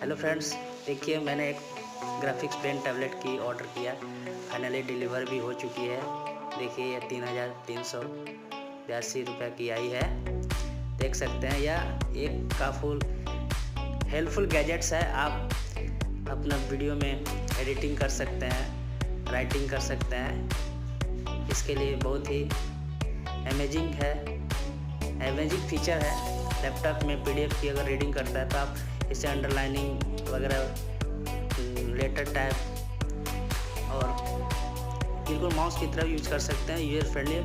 Hello friends, देखिए मैंने एक ग्राफिक्स पेन टैबलेट की ऑर्डर किया, फाइनली डिलीवर भी हो चुकी है। देखिए ये 3382 रुपये की आई है। देख सकते हैं यह एक काफुल हेल्पफुल गैजेट्स है। आप अपना वीडियो में एडिटिंग कर सकते हैं, राइटिंग कर सकते हैं। इसके लिए बहुत ही अमेजिंग फीचर है। लैपटॉप में PDF की अगर रीडिंग करता है तो आप इसे अंडरलाइनिंग वगैरह, लेटर टाइप और बिल्कुल माउस की तरह यूज कर सकते हैं। User friendly